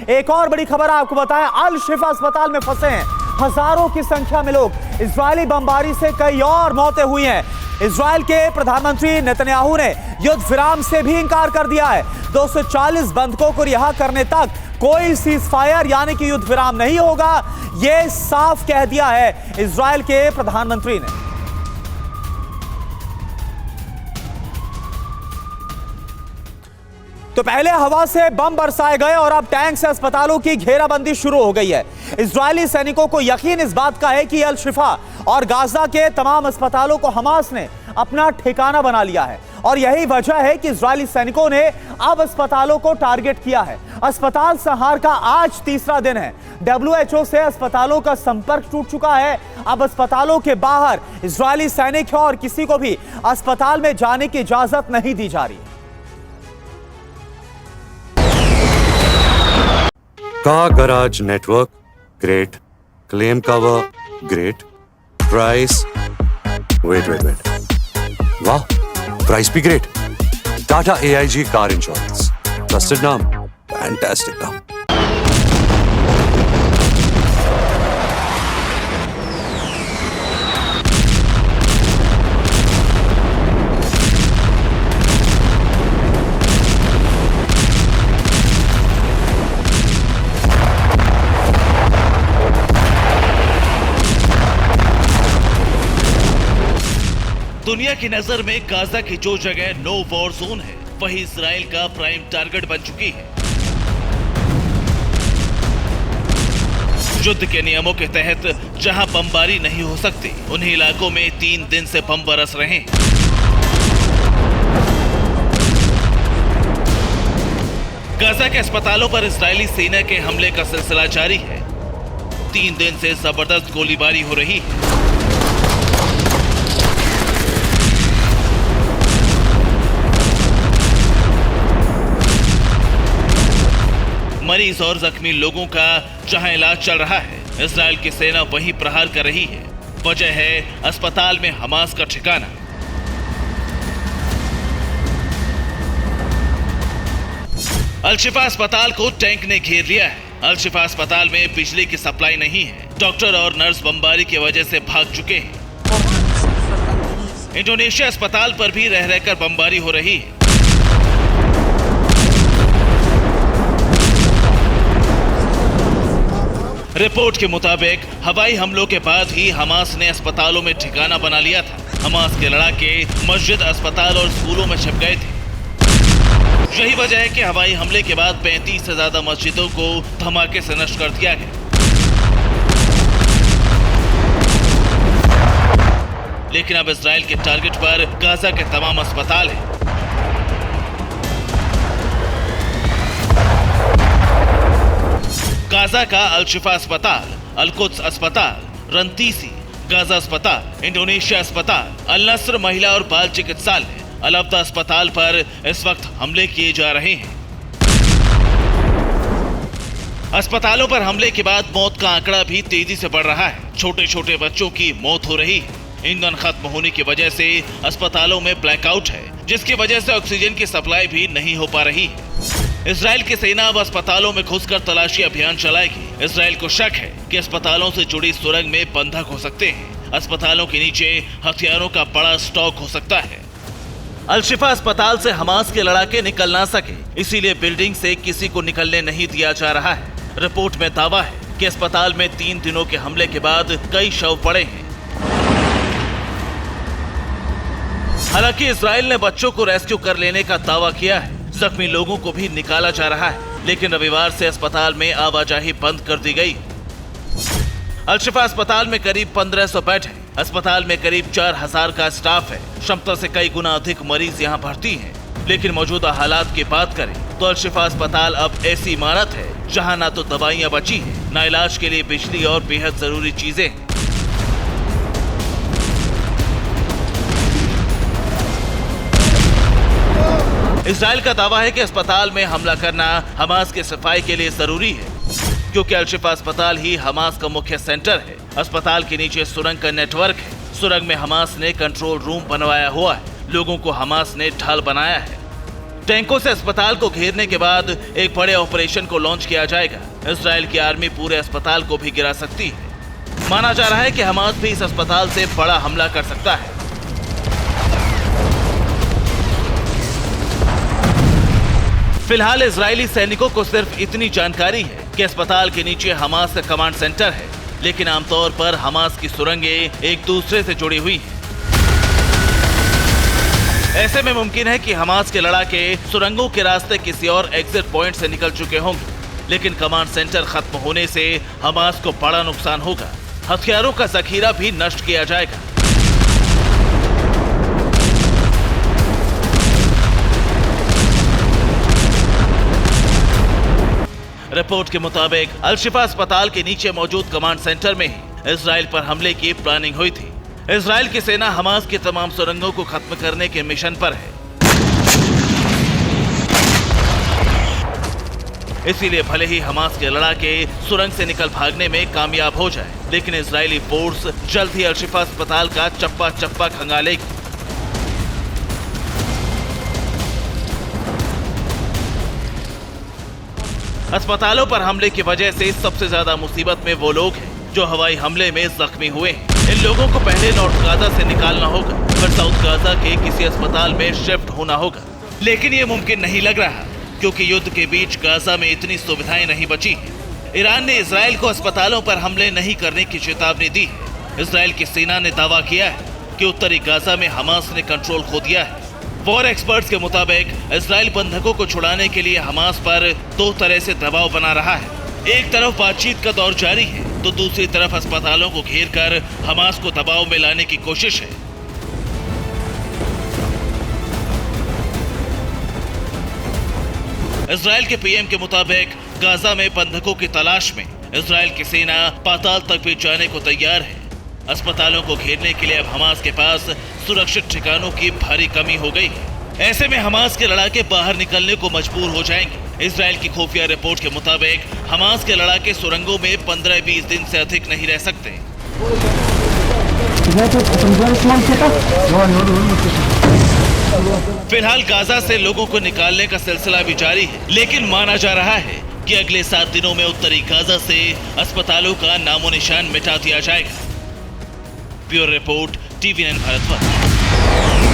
एक और बड़ी खबर आपको बताएं, अल शिफा अस्पताल में फंसे हैं हजारों की संख्या में लोग। इजरायली बमबारी से कई और मौतें हुई हैं। इजराइल के प्रधानमंत्री नेतन्याहू ने युद्ध विराम से भी इंकार कर दिया है। 240 बंधकों को रिहा करने तक कोई सीजफायर यानी कि युद्ध विराम नहीं होगा, यह साफ कह दिया है इजराइल के प्रधानमंत्री ने। तो पहले हवा से बम बरसाए गए और अब टैंक से अस्पतालों की घेराबंदी शुरू हो गई है। इजरायली सैनिकों को यकीन इस बात का है कि अल शिफा और गाजा के तमाम अस्पतालों को हमास ने अपना ठिकाना बना लिया है और यही वजह है कि इजरायली सैनिकों ने अब अस्पतालों को टारगेट किया है। अस्पताल संहार का आज तीसरा दिन है। WHO से अस्पतालों का संपर्क टूट चुका है। अब अस्पतालों के बाहर इजरायली सैनिक और किसी को भी अस्पताल में जाने की इजाजत नहीं दी जा रही। Car garage network great, claim cover great, price wait wow, price भी great. Tata AIG car insurance, trusted नाम, फैंटास्टिक नाम। दुनिया की नजर में गाजा की जो जगह नो वॉर जोन है, वही इजराइल का प्राइम टारगेट बन चुकी है। युद्ध के नियमों के तहत जहां बमबारी नहीं हो सकती, उन्हीं इलाकों में 3 दिन से बम बरस रहे हैं। गाजा के अस्पतालों पर इजरायली सेना के हमले का सिलसिला जारी है। 3 दिन से जबरदस्त गोलीबारी हो रही है। मरीज और जख्मी लोगों का जहां इलाज चल रहा है, इजराइल की सेना वहीं प्रहार कर रही है। वजह है अस्पताल में हमास का ठिकाना। अल शिफा अस्पताल को टैंक ने घेर लिया है। अल शिफा अस्पताल में बिजली की सप्लाई नहीं है। डॉक्टर और नर्स बमबारी की वजह से भाग चुके हैं। इंडोनेशिया अस्पताल पर भी रह रहकर बमबारी हो रही है। रिपोर्ट के मुताबिक हवाई हमलों के बाद ही हमास ने अस्पतालों में ठिकाना बना लिया था। हमास के लड़ाके मस्जिद, अस्पताल और स्कूलों में छिप गए थे। यही वजह है कि हवाई हमले के बाद 35 से ज्यादा मस्जिदों को धमाके से नष्ट कर दिया गया। लेकिन अब इजराइल के टारगेट पर गाजा के तमाम अस्पताल हैं। गाजा का अल शिफा अस्पताल, अल कुद्स अस्पताल, रंतीसी, गाजा अस्पताल, इंडोनेशिया अस्पताल, अल नस्र महिला और बाल चिकित्सालय, अल अब्दा अस्पताल पर इस वक्त हमले किए जा रहे हैं। अस्पतालों पर हमले के बाद मौत का आंकड़ा भी तेजी से बढ़ रहा है। छोटे छोटे बच्चों की मौत हो रही है। ईंधन खत्म होने की वजह से अस्पतालों में ब्लैकआउट है, जिसकी वजह से ऑक्सीजन की सप्लाई भी नहीं हो पा रही है। इजराइल की सेना अब अस्पतालों में घुसकर तलाशी अभियान चलाएगी। इजराइल को शक है कि अस्पतालों से जुड़ी सुरंग में बंधक हो सकते हैं। अस्पतालों के नीचे हथियारों का बड़ा स्टॉक हो सकता है। अल शिफा अस्पताल से हमास के लड़ाके निकल ना सके, इसीलिए बिल्डिंग से किसी को निकलने नहीं दिया जा रहा है। रिपोर्ट में दावा है कि अस्पताल में 3 दिनों के हमले के बाद कई शव पड़े हैं। हालांकि इजराइल ने बच्चों को रेस्क्यू कर लेने का दावा किया है। जख्मी लोगों को भी निकाला जा रहा है, लेकिन रविवार से अस्पताल में आवाजाही बंद कर दी गई। अल शिफा अस्पताल में करीब 1500 बेड है। अस्पताल में करीब 4000 का स्टाफ है। क्षमता से कई गुना अधिक मरीज यहाँ भर्ती हैं। लेकिन मौजूदा हालात की बात करें तो अल शिफा अस्पताल अब ऐसी इमारत है जहाँ ना तो दवाइयाँ बची है, ना इलाज के लिए बिजली और बेहद जरूरी चीजें हैं। इजराइल का दावा है कि अस्पताल में हमला करना हमास के सफाई के लिए जरूरी है, क्योंकि अल शिफा अस्पताल ही हमास का मुख्य सेंटर है। अस्पताल के नीचे सुरंग का नेटवर्क है। सुरंग में हमास ने कंट्रोल रूम बनवाया हुआ है। लोगों को हमास ने ढाल बनाया है। टैंकों से अस्पताल को घेरने के बाद एक बड़े ऑपरेशन को लॉन्च किया जाएगा। इजराइल की आर्मी पूरे अस्पताल को भी गिरा सकती है। माना जा रहा है कि हमास भी इस अस्पताल से बड़ा हमला कर सकता है। फिलहाल इजरायली सैनिकों को सिर्फ इतनी जानकारी है कि अस्पताल के नीचे हमास का कमांड सेंटर है, लेकिन आमतौर पर हमास की सुरंगें एक दूसरे से जुड़ी हुई हैं। ऐसे में मुमकिन है कि हमास के लड़ाके सुरंगों के रास्ते किसी और एग्जिट पॉइंट से निकल चुके होंगे, लेकिन कमांड सेंटर खत्म होने से हमास को बड़ा नुकसान होगा। हथियारों का जखीरा भी नष्ट किया जाएगा। रिपोर्ट के मुताबिक अल-शिफा अस्पताल के नीचे मौजूद कमांड सेंटर में ही इजराइल पर हमले की प्लानिंग हुई थी। इजराइल की सेना हमास की तमाम सुरंगों को खत्म करने के मिशन पर है। इसीलिए भले ही हमास के लड़ाके सुरंग से निकल भागने में कामयाब हो जाए, लेकिन इजरायली फोर्स जल्द ही अल-शिफा अस्पताल का चप्पा चप्पा खंगालेगी। अस्पतालों पर हमले की वजह से सबसे ज्यादा मुसीबत में वो लोग हैं जो हवाई हमले में जख्मी हुए हैं। इन लोगों को पहले नॉर्थ गाजा से निकालना होगा, फिर साउथ गाजा के किसी अस्पताल में शिफ्ट होना होगा। लेकिन ये मुमकिन नहीं लग रहा, क्योंकि युद्ध के बीच गाजा में इतनी सुविधाएं नहीं बची हैं। ईरान ने इजराइल को अस्पतालों पर हमले नहीं करने की चेतावनी दी है। इजराइल की सेना ने दावा किया है कि उत्तरी गाजा में हमास ने कंट्रोल खो दिया है। वॉर एक्सपर्ट्स के मुताबिक इजराइल बंधकों को छुड़ाने के लिए हमास पर दो तरह से दबाव बना रहा है। एक तरफ बातचीत का दौर जारी है, तो दूसरी तरफ अस्पतालों को घेरकर हमास को दबाव में लाने की कोशिश है। इजराइल के पीएम के मुताबिक गाजा में बंधकों की तलाश में इजराइल की सेना पाताल तक भी जाने को तैयार है। अस्पतालों को घेरने के लिए अब हमास के पास सुरक्षित ठिकानों की भारी कमी हो गई है। ऐसे में हमास के लड़ाके बाहर निकलने को मजबूर हो जाएंगे। इजराइल की खुफिया रिपोर्ट के मुताबिक हमास के लड़ाके सुरंगों में 15-20 दिन से अधिक नहीं रह सकते। फिलहाल गाजा से लोगों को निकालने का सिलसिला भी जारी है, लेकिन माना जा रहा है कि अगले 7 दिनों में उत्तरी गाजा से अस्पतालों का नामो निशान मिटा दिया जाएगा। Bureau report, TV9 Bharatvarsh.